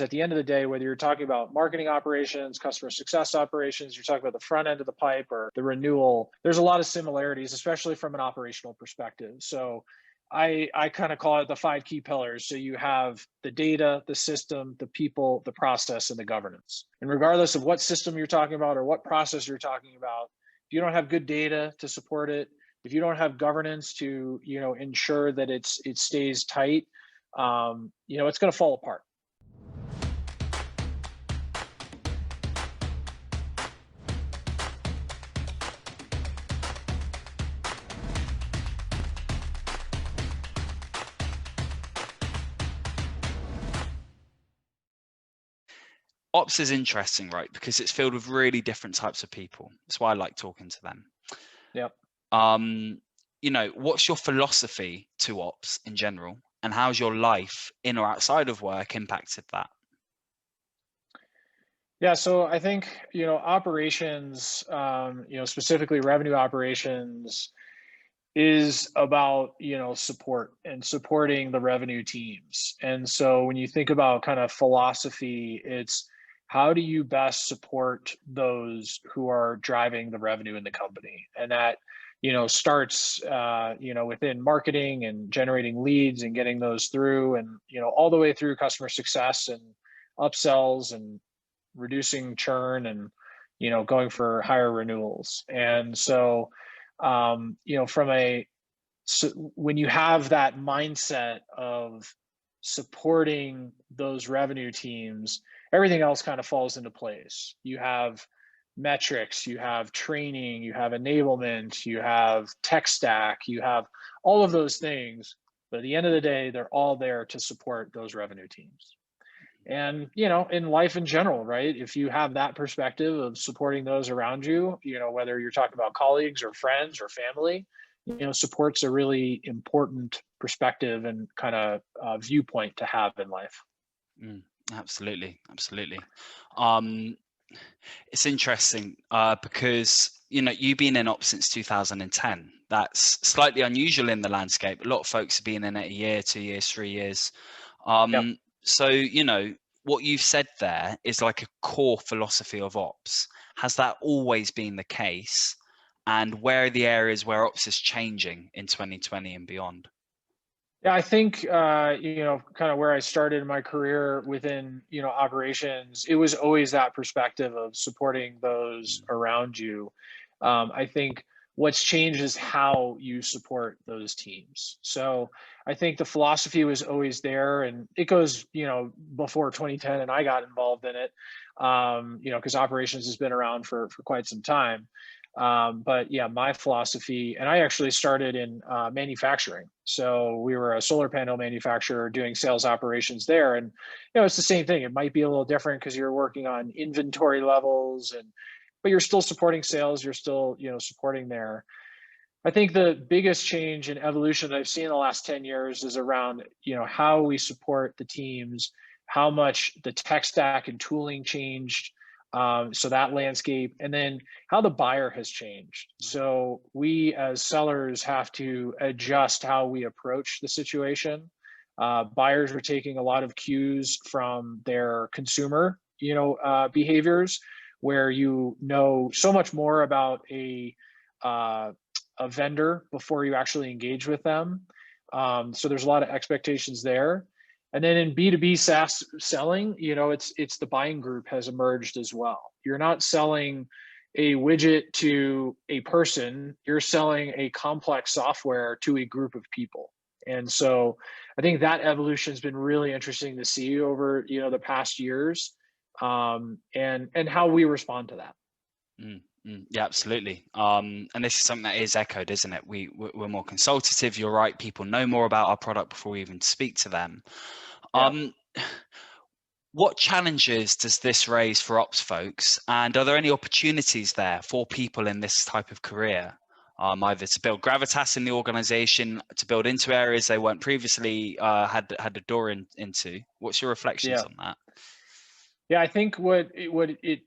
at the end of the day, whether you're talking about marketing operations, customer success operations, you're talking about the front end of the pipe or the renewal, there's a lot of similarities, especially from an operational perspective. So I kind of call it the 5 key pillars. So you have the data, the system, the people, the process, and the governance. And regardless of what system you're talking about or what process you're talking about, if you don't have good data to support it, if you don't have governance to, ensure that it stays tight, it's going to fall apart. Ops is interesting, right? Because it's filled with really different types of people. That's why I like talking to them. Yep. What's your philosophy to ops in general, and how's your life in or outside of work impacted that? Yeah, so I think, operations, specifically revenue operations is about, support and supporting the revenue teams. And so when you think about kind of philosophy, it's how do you best support those who are driving the revenue in the company? And that, starts, within marketing and generating leads and getting those through and, all the way through customer success and upsells and reducing churn and, going for higher renewals. And so, when you have that mindset of supporting those revenue teams, everything else kind of falls into place. You have metrics, you have training, you have enablement, you have tech stack, you have all of those things. But at the end of the day, they're all there to support those revenue teams. And, in life in general, right? If you have that perspective of supporting those around you, whether you're talking about colleagues or friends or family, support's a really important perspective and kind of viewpoint to have in life. Absolutely. It's interesting because, you've been in ops since 2010. That's slightly unusual in the landscape. A lot of folks have been in it a year, 2 years, 3 years. Yep. So, what you've said there is like a core philosophy of ops. Has that always been the case? And where are the areas where ops is changing in 2020 and beyond? Yeah, I think, kind of where I started my career within, operations, it was always that perspective of supporting those around you. I think what's changed is how you support those teams. So I think the philosophy was always there, and it goes, before 2010 and I got involved in it, because operations has been around for quite some time. But yeah, my philosophy, and I actually started in manufacturing. So we were a solar panel manufacturer doing sales operations there. And, it's the same thing. It might be a little different because you're working on inventory levels but you're still supporting sales. You're still, supporting there. I think the biggest change and evolution that I've seen in the last 10 years is around, how we support the teams, how much the tech stack and tooling changed. So that landscape, and then how the buyer has changed. So we as sellers have to adjust how we approach the situation. Buyers are taking a lot of cues from their consumer, behaviors, where so much more about a vendor before you actually engage with them. So there's a lot of expectations there. And then in B2B SaaS selling, it's the buying group has emerged as well. You're not selling a widget to a person, you're selling a complex software to a group of people. And so I think that evolution has been really interesting to see over, the past years, and how we respond to that. Yeah, absolutely. And this is something that is echoed, isn't it? We're more consultative. You're right. People know more about our product before we even speak to them. Yeah. What challenges does this raise for ops folks? And are there any opportunities there for people in this type of career? Either to build gravitas in the organization, to build into areas they weren't previously had a door into. What's your reflections on that? Yeah, I think what it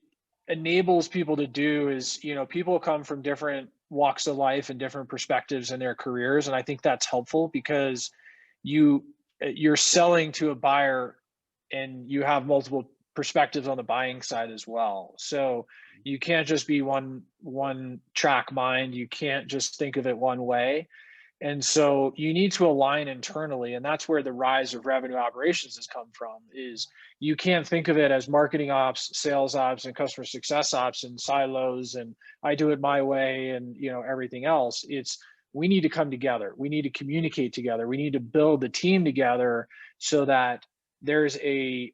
enables people to do is, people come from different walks of life and different perspectives in their careers. And I think that's helpful because you're selling to a buyer and you have multiple perspectives on the buying side as well. So you can't just be one track mind. You can't just think of it one way. And so you need to align internally, and that's where the rise of revenue operations has come from. Is you can't think of it as marketing ops, sales ops, and customer success ops in silos, and I do it my way, and everything else. It's we need to come together. We need to communicate together. We need to build the team together so that there's a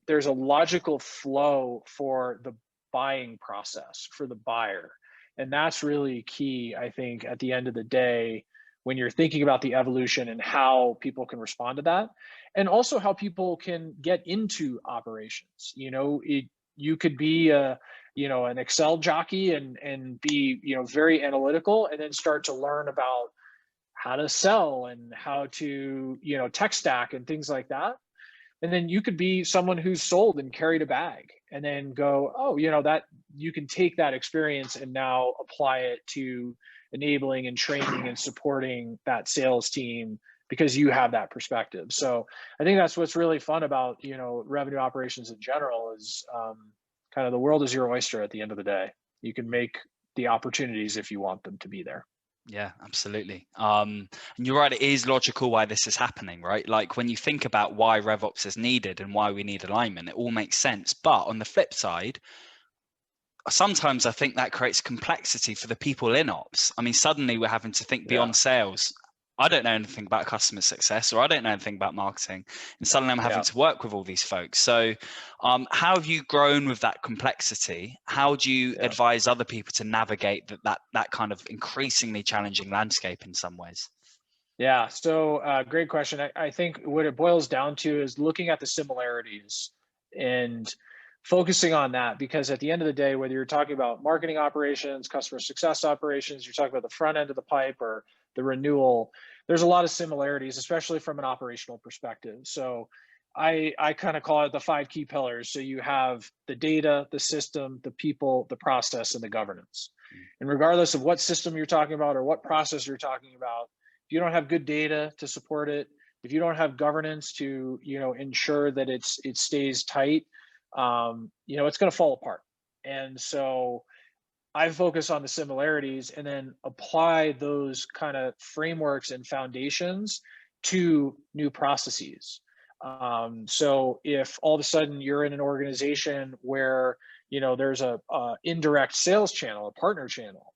logical flow for the buying process for the buyer, and that's really key. I think at the end of the day, when you're thinking about the evolution and how people can respond to that, and also how people can get into operations. You could be an Excel jockey and be very analytical, and then start to learn about how to sell and how to tech stack and things like that. And then you could be someone who's sold and carried a bag, and then go, oh, that you can take that experience and now apply it to enabling and training and supporting that sales team, because you have that perspective. So I think that's what's really fun about revenue operations in general is kind of the world is your oyster at the end of the day. You can make the opportunities if you want them to be there. Yeah, absolutely. And you're right, it is logical why this is happening, right? Like when you think about why RevOps is needed and why we need alignment, it all makes sense. But on the flip side, sometimes I think that creates complexity for the people in ops. I mean, suddenly we're having to think beyond sales. I don't know anything about customer success, or I don't know anything about marketing, and suddenly I'm having to work with all these folks. So how have you grown with that complexity? How do you advise other people to navigate that kind of increasingly challenging landscape in some ways? Yeah, so great question. I think what it boils down to is looking at the similarities and focusing on that, because at the end of the day, whether you're talking about marketing operations, customer success operations, you're talking about the front end of the pipe or the renewal, there's a lot of similarities, especially from an operational perspective. So I kind of call it the 5 key pillars. So you have the data, the system, the people, the process, and the governance. And regardless of what system you're talking about or what process you're talking about, if you don't have good data to support it, if you don't have governance to ensure that it stays tight, it's going to fall apart. And so I focus on the similarities and then apply those kind of frameworks and foundations to new processes. So if all of a sudden you're in an organization where there's a indirect sales channel, a partner channel,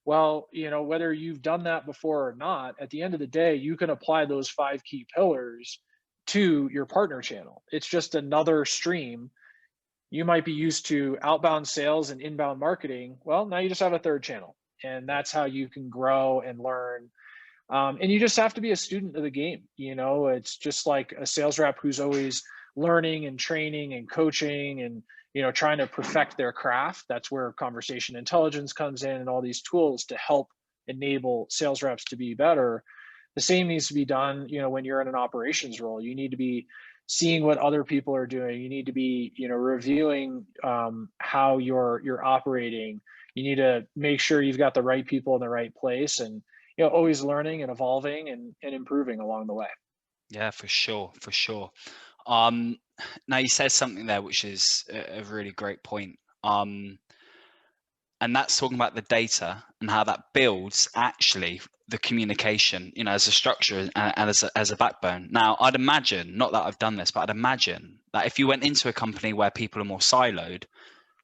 well, whether you've done that before or not, at the end of the day, you can apply those 5 key pillars to your partner channel. It's just another stream. You might be used to outbound sales and inbound marketing. Well, now you just have a third channel, and that's how you can grow and learn. And you just have to be a student of the game. It's just like a sales rep who's always learning and training and coaching and trying to perfect their craft. That's where conversation intelligence comes in and all these tools to help enable sales reps to be better. The same needs to be done, when you're in an operations role. You need to be seeing what other people are doing. You need to be, reviewing how you're operating. You need to make sure you've got the right people in the right place, and always learning and evolving and improving along the way. Yeah, for sure, for sure. Now you said something there which is a really great point. And that's talking about the data and how that builds actually the communication, as a structure and as a backbone. Now, I'd imagine, not that I've done this, but I'd imagine that if you went into a company where people are more siloed,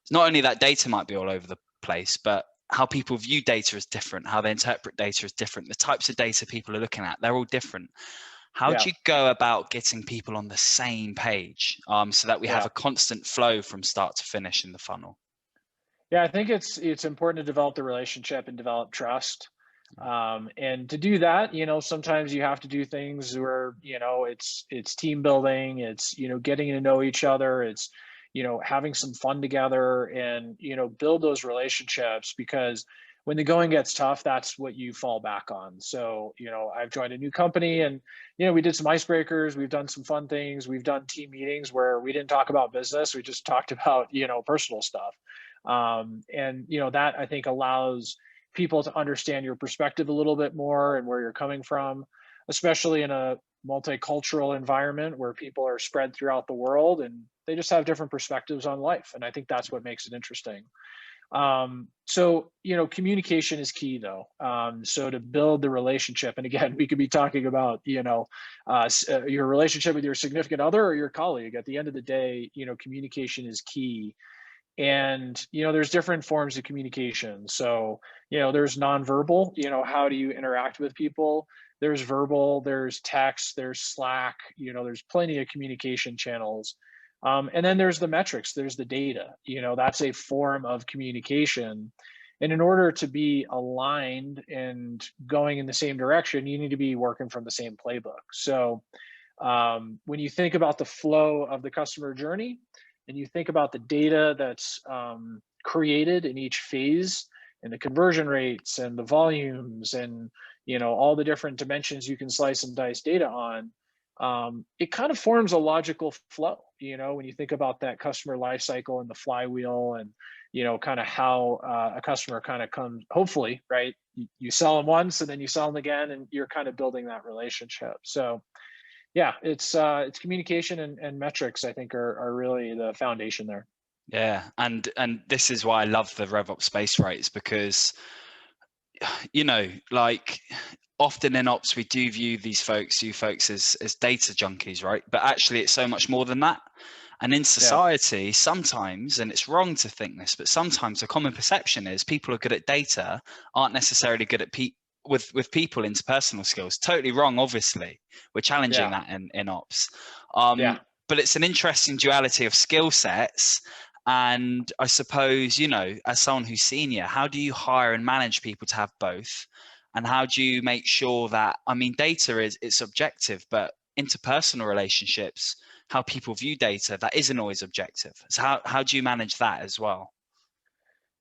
not only that data might be all over the place, but how people view data is different, how they interpret data is different, the types of data people are looking at, they're all different. How do you go about getting people on the same page so that we have a constant flow from start to finish in the funnel? Yeah, I think it's important to develop the relationship and develop trust. And to do that, sometimes you have to do things where, it's team building, it's, getting to know each other, it's, having some fun together and, build those relationships, because when the going gets tough, that's what you fall back on. So, I've joined a new company and, we did some icebreakers, we've done some fun things, we've done team meetings where we didn't talk about business, we just talked about, personal stuff. And, that I think allows people to understand your perspective a little bit more and where you're coming from, especially in a multicultural environment where people are spread throughout the world and they just have different perspectives on life. And I think that's what makes it interesting. So, communication is key though. So to build the relationship, and again, we could be talking about, your relationship with your significant other or your colleague. At the end of the day, communication is key. And, there's different forms of communication. So, there's nonverbal, how do you interact with people? There's verbal, there's text, there's Slack, there's plenty of communication channels. And then there's the metrics, there's the data, that's a form of communication. And in order to be aligned and going in the same direction, you need to be working from the same playbook. So when you think about the flow of the customer journey and you think about the data that's created in each phase and the conversion rates and the volumes and all the different dimensions you can slice and dice data on, it kind of forms a logical flow, when you think about that customer life cycle and the flywheel and, kind of how a customer kind of comes, hopefully, right? You sell them once and then you sell them again and you're kind of building that relationship. So yeah, it's communication and metrics, I think are really the foundation there. Yeah. And this is why I love the RevOps space, right? It's because, like often in ops, we do view you folks as data junkies, right? But actually it's so much more than that. And in society, sometimes, and it's wrong to think this, but sometimes the common perception is people are good at data, aren't necessarily good at with people, interpersonal skills. Totally wrong, obviously. We're challenging that in ops. But it's an interesting duality of skill sets. And I suppose, as someone who's senior, how do you hire and manage people to have both? And how do you make sure that, data it's objective, but interpersonal relationships, how people view data, that isn't always objective. So how do you manage that as well?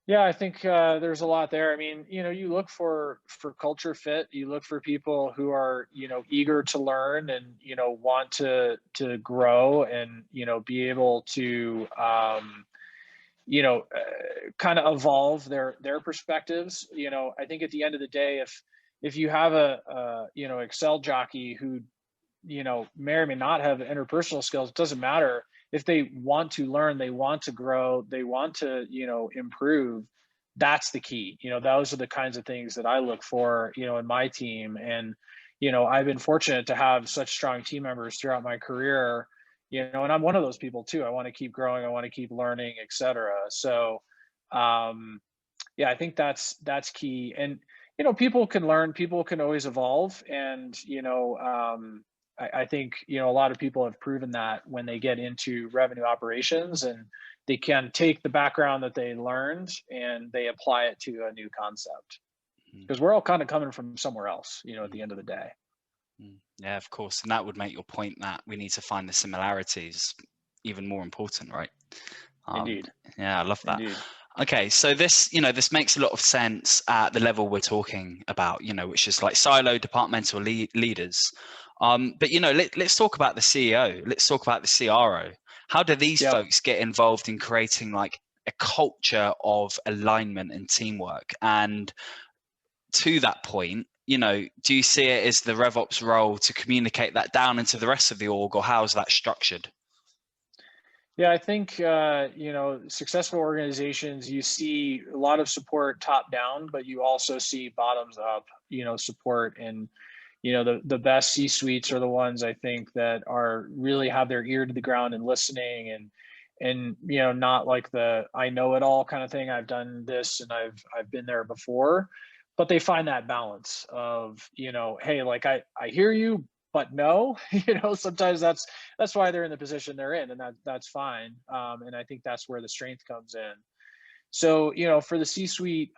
Yeah, I think there's a lot there. You look for culture fit. You look for people who are, eager to learn and, want to grow and, be able to, kind of evolve their perspectives. I think at the end of the day, if you have a Excel jockey who, may or may not have interpersonal skills, it doesn't matter. If they want to learn, they want to grow, they want to, improve, that's the key. Those are the kinds of things that I look for, in my team. And, I've been fortunate to have such strong team members throughout my career, and I'm one of those people too. I want to keep growing, I want to keep learning, etc. So, I think that's key. And, people can learn, people can always evolve. And, I think, a lot of people have proven that when they get into revenue operations and they can take the background that they learned and they apply it to a new concept. Because we're all kind of coming from somewhere else, at the end of the day. Yeah, of course. And that would make your point that we need to find the similarities even more important, right? Indeed. Yeah, I love that. Indeed. Okay, so this makes a lot of sense at the level we're talking about, which is like silo departmental leaders. But let's talk about the CEO. Let's talk about the CRO. How do these folks get involved in creating like a culture of alignment and teamwork? And to that point, do you see it as the RevOps role to communicate that down into the rest of the org, or how is that structured? Yeah, I think, successful organizations, you see a lot of support top down, but you also see bottoms up, support. And, the best C-suites are the ones, I think, that are really have their ear to the ground and listening and, not like the I know it all kind of thing. I've done this and I've been there before, but they find that balance of, hey, like I hear you, but no, sometimes that's why they're in the position they're in, and that's fine. And I think that's where the strength comes in. So, for the C-suite,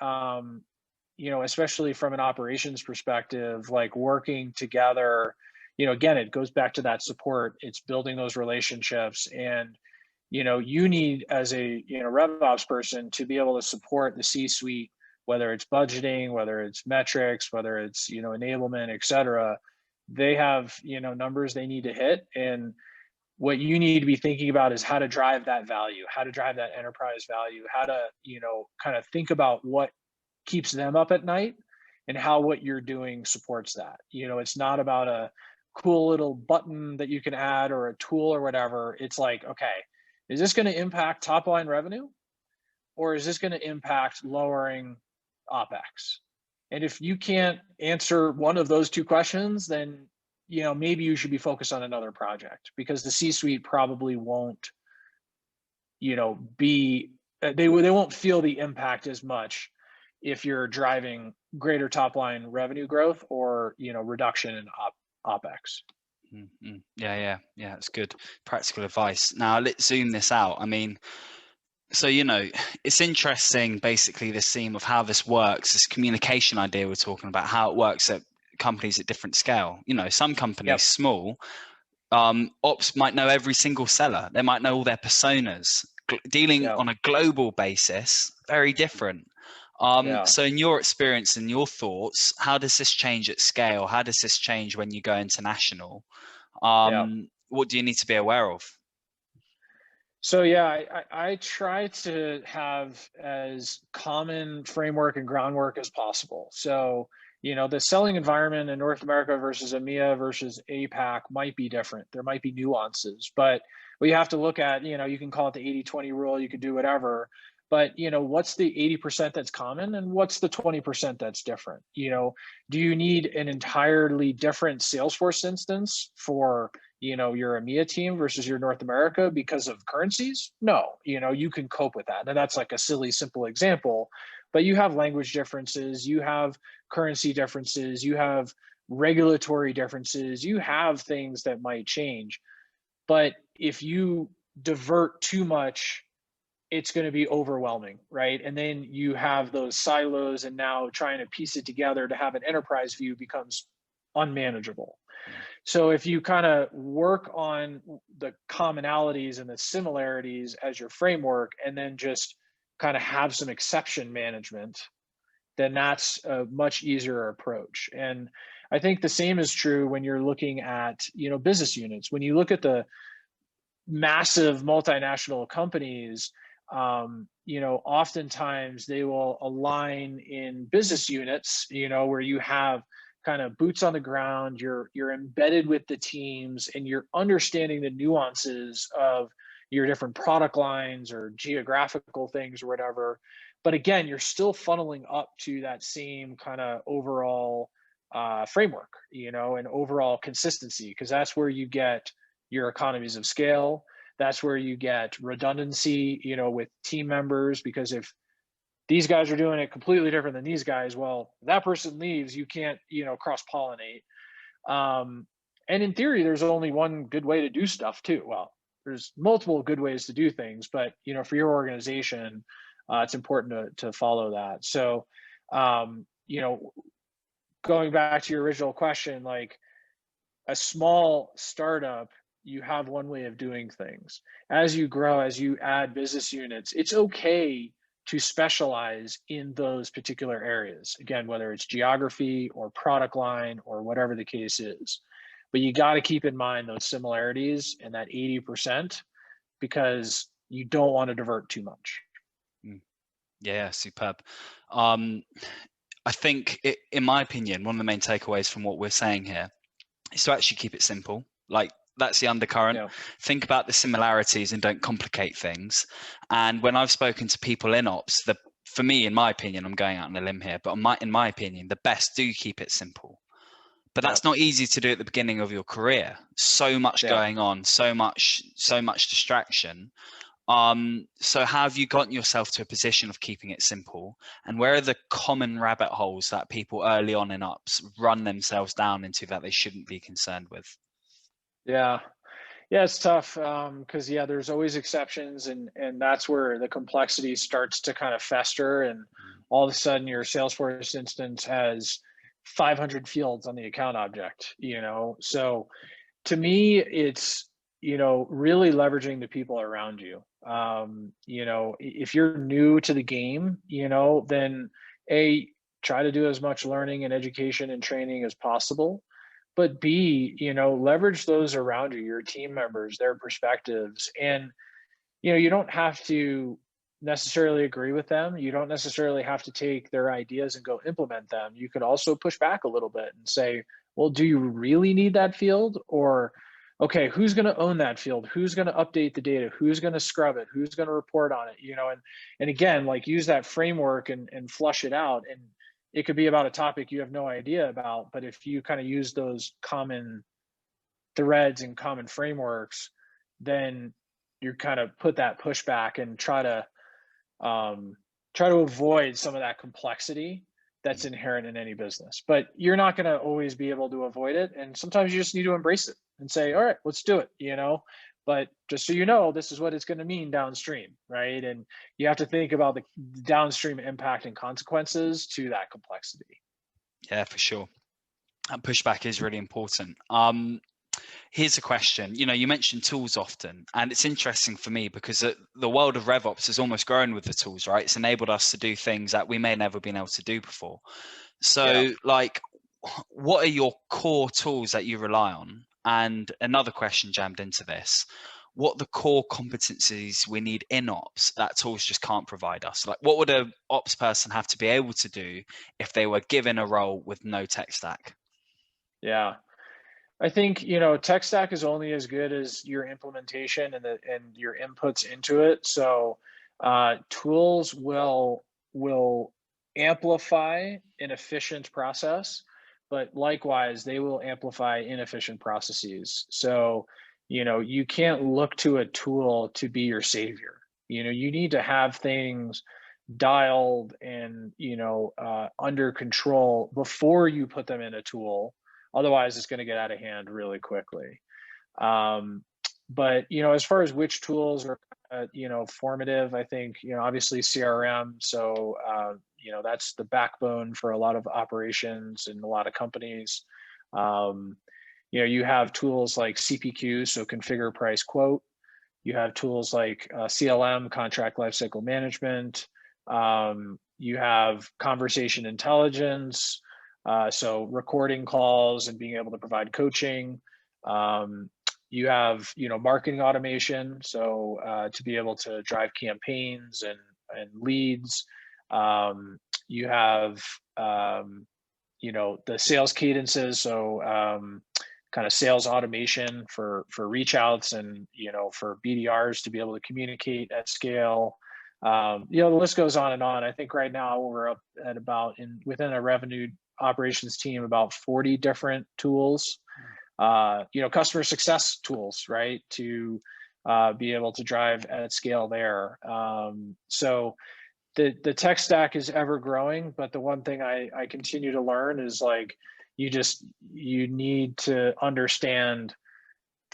especially from an operations perspective, like working together, again, it goes back to that support. It's building those relationships, and you need as a RevOps person to be able to support the C-suite, whether it's budgeting, whether it's metrics, whether it's enablement, etc. They have numbers they need to hit, and what you need to be thinking about is how to drive that value, how to drive that enterprise value, how to kind of think about what keeps them up at night and how what you're doing supports that. It's not about a cool little button that you can add or a tool or whatever. It's like, okay, is this going to impact top line revenue, or is this going to impact lowering OpEx? And if you can't answer one of those two questions, then maybe you should be focused on another project, because the C-suite probably won't be they won't feel the impact as much if you're driving greater top line revenue growth or reduction in OpEx. Mm-hmm. Yeah, it's good practical advice. Now let's zoom this out. I mean, so it's interesting, basically, this theme of how this works, this communication idea we're talking about, how it works at companies at different scale. Some companies, Yep. small, ops might know every single seller. They might know all their personas. Dealing Yep. on a global basis, very different. So in your experience and your thoughts, how does this change at scale? How does this change when you go international? What do you need to be aware of? So yeah, I try to have as common framework and groundwork as possible. So, the selling environment in North America versus EMEA versus APAC might be different. There might be nuances, but we have to look at, you can call it the 80-20 rule, you could do whatever, but what's the 80% that's common and what's the 20% that's different? Do you need an entirely different Salesforce instance for your EMEA team versus your North America because of currencies? No, you can cope with that. And that's like a silly, simple example, but you have language differences, you have currency differences, you have regulatory differences, you have things that might change. But if you divert too much, it's going to be overwhelming, right? And then you have those silos, and now trying to piece it together to have an enterprise view becomes unmanageable. So if you kind of work on the commonalities and the similarities as your framework, and then just kind of have some exception management, then that's a much easier approach. And I think the same is true when you're looking at, business units. When you look at the massive multinational companies, oftentimes they will align in business units, where you have kind of boots on the ground, you're embedded with the teams, and you're understanding the nuances of your different product lines or geographical things or whatever. But again, you're still funneling up to that same kind of overall framework, and overall consistency, because that's where you get your economies of scale. That's where you get redundancy, with team members, because if these guys are doing it completely different than these guys, well, if that person leaves, you can't, cross-pollinate. And in theory, there's only one good way to do stuff too. Well, there's multiple good ways to do things, but, for your organization, it's important to follow that. So, going back to your original question, like a small startup, you have one way of doing things. As you grow, as you add business units, it's okay to specialize in those particular areas. Again, whether it's geography or product line or whatever the case is. But you got to keep in mind those similarities and that 80%, because you don't want to divert too much. Yeah, superb. I think, in my opinion, one of the main takeaways from what we're saying here is to actually keep it simple. Like, that's the undercurrent. Yeah. Think about the similarities and don't complicate things. And when I've spoken to people in ops, for me, in my opinion, I'm going out on a limb here, but in my opinion, the best do keep it simple. But that's not easy to do at the beginning of your career. So much going on, so much distraction. So how have you gotten yourself to a position of keeping it simple? And where are the common rabbit holes that people early on in ops run themselves down into that they shouldn't be concerned with? Yeah, it's tough, because there's always exceptions, and that's where the complexity starts to kind of fester, and all of a sudden your Salesforce instance has 500 fields on the account object. So to me, it's really leveraging the people around you. If you're new to the game, then try to do as much learning and education and training as possible. But B, leverage those around you, your team members, their perspectives. And, you don't have to necessarily agree with them. You don't necessarily have to take their ideas and go implement them. You could also push back a little bit and say, well, do you really need that field? Or, okay, who's going to own that field? Who's going to update the data? Who's going to scrub it? Who's going to report on it? And again, like, use that framework and flush it out. And it could be about a topic you have no idea about, but if you kind of use those common threads and common frameworks, then you kind of put that pushback and try to avoid some of that complexity that's inherent in any business. But you're not going to always be able to avoid it, and sometimes you just need to embrace it and say, all right, let's do it. But just so you know, this is what it's going to mean downstream, right? And you have to think about the downstream impact and consequences to that complexity. Yeah, for sure. And pushback is really important. Here's a question. You mentioned tools often, and it's interesting for me because the world of RevOps has almost grown with the tools, right? It's enabled us to do things that we may never been able to do before. So, like, what are your core tools that you rely on? And another question jammed into this: what are the core competencies we need in ops that tools just can't provide us? Like, what would a ops person have to be able to do if they were given a role with no tech stack? Yeah. I think, tech stack is only as good as your implementation and your inputs into it. So tools will amplify an efficient process, but likewise, they will amplify inefficient processes. So, you can't look to a tool to be your savior. You need to have things dialed and, under control before you put them in a tool. Otherwise, it's going to get out of hand really quickly. But as far as which tools are formative, I think obviously CRM. So that's the backbone for a lot of operations and a lot of companies. You have tools like CPQ, so configure, price, quote. You have tools like CLM, contract lifecycle management. You have conversation intelligence. So recording calls and being able to provide coaching. You have, marketing automation. So to be able to drive campaigns and leads. You have, the sales cadences. So kind of sales automation for reach outs and, for BDRs to be able to communicate at scale. The list goes on and on. I think right now we're up at within a revenue operations team, about 40 different tools, customer success tools, right? To be able to drive at scale there. So the tech stack is ever growing, but the one thing I continue to learn is, like, you need to understand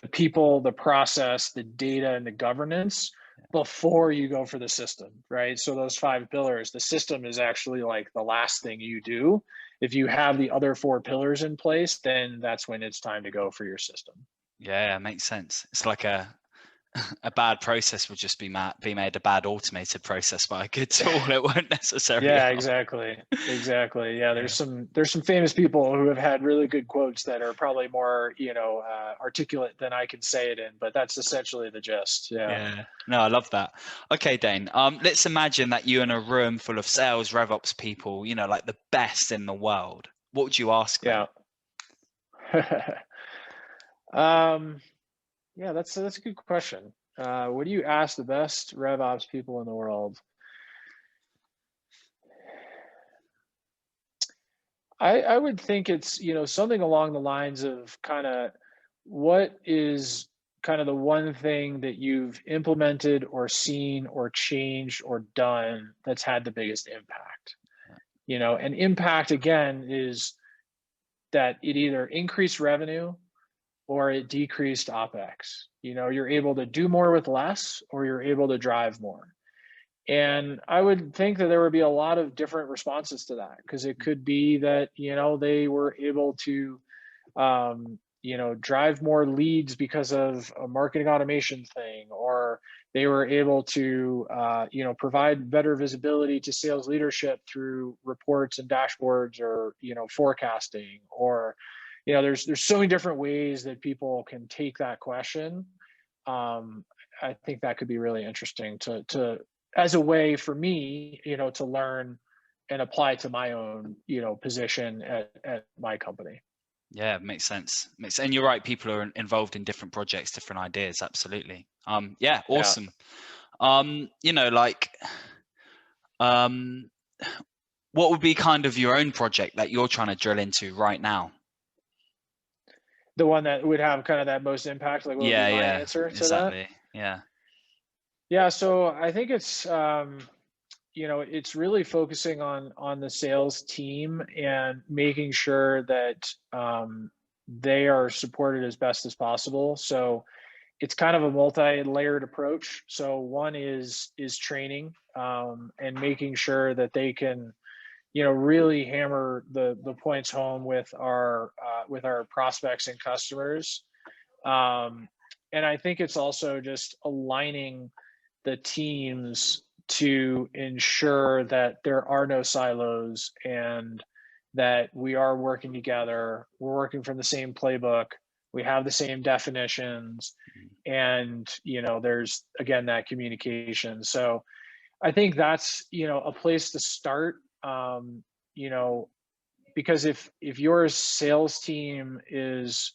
the people, the process, the data, and the governance before you go for the system, right? So those 5 pillars, the system is actually like the last thing you do. If you have the other 4 pillars in place, then that's when it's time to go for your system. Yeah, makes sense. It's like a bad process would just be made a bad automated process by a good tool. It won't necessarily help. Exactly. Yeah, there's some famous people who have had really good quotes that are probably more articulate than I can say it in, but that's essentially the gist. Yeah, no, I love that. Okay, Dane, let's imagine that you're in a room full of sales RevOps people, like the best in the world. What would you ask them? Yeah, that's a good question. What do you ask the best RevOps people in the world? I would think it's, something along the lines of kind of, what is kind of the one thing that you've implemented or seen or changed or done that's had the biggest impact? And impact, again, is that it either increased revenue or it decreased OpEx. You're able to do more with less, or you're able to drive more. And I would think that there would be a lot of different responses to that, because it could be that, they were able to, drive more leads because of a marketing automation thing, or they were able to, provide better visibility to sales leadership through reports and dashboards, or, forecasting, or, there's so many different ways that people can take that question. I think that could be really interesting to as a way for me, to learn and apply to my own, position at my company. Yeah, makes sense. And you're right, people are involved in different projects, different ideas. Absolutely. Yeah, Yeah. awesome. You know, like, um, what would be kind of your own project that you're trying to drill into right now? The one that would have kind of that most impact, like what would be Yeah, my yeah, answer to that? exactly. Yeah, Yeah, so I think it's it's really focusing on the sales team and making sure that they are supported as best as possible. So it's kind of a multi-layered approach. So one is training, and making sure that they can, really hammer the points home with our prospects and customers. Um, and I think it's also just aligning the teams to ensure that there are no silos and that we are working together. We're working from the same playbook. We have the same definitions, and there's again that communication. So I think that's a place to start. You know, because if your sales team is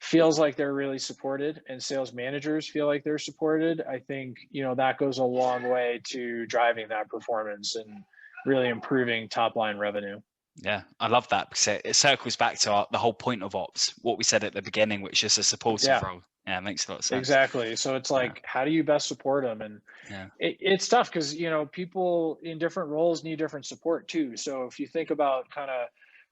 feels like they're really supported and sales managers feel like they're supported, I think, that goes a long way to driving that performance and really improving top line revenue. yeah, I love that because it circles back to the whole point of ops, what we said at the beginning, which is a supportive Yeah, role. Yeah, it makes a lot of sense. exactly. So it's Yeah, like, how do you best support them? And yeah, it's tough because, people in different roles need different support too. So if you think about kind of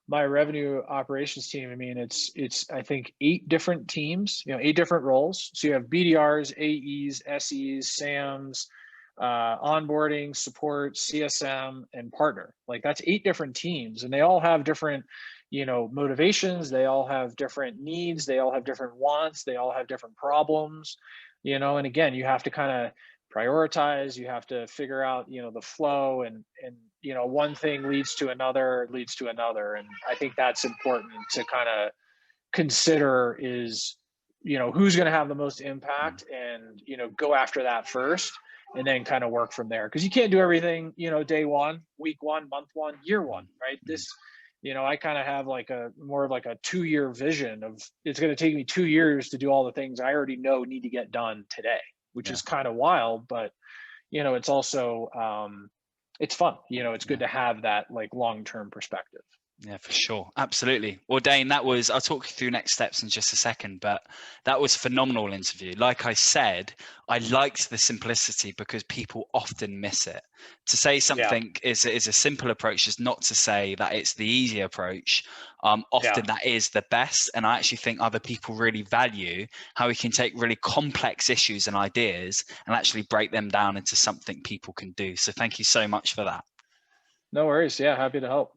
my revenue operations team, I mean, it's I think 8 different teams, 8 different roles. So you have BDRs, AEs, SEs, SAMs, onboarding, support, CSM, and partner. Like that's 8 different teams, and they all have different, motivations. They all have different needs. They all have different wants. They all have different problems. And again, you have to kind of prioritize. You have to figure out, the flow, and one thing leads to another, and I think that's important to kind of consider is, who's going to have the most mm, impact, and go after that first, and then kind of work from there, because you can't do everything, day one, week one, month one, year one, mm, right? mm. I kind of have like a more of like a 2-year vision of, it's going to take me 2 years to do all the things I already know need to get done today, which Yeah, is kind of wild, but it's also it's fun. It's good yeah. to have that like long-term perspective. Yeah, for sure. Absolutely. Well, Dane, I'll talk you through next steps in just a second, but that was a phenomenal interview. Like I said, I liked the simplicity because people often miss it. To say Yeah. something is a simple approach is not to say that it's the easy approach. Yeah. Often that is the best. And I actually think other people really value how we can take really complex issues and ideas and actually break them down into something people can do. So thank you so much for that. No worries. Yeah. Happy to help.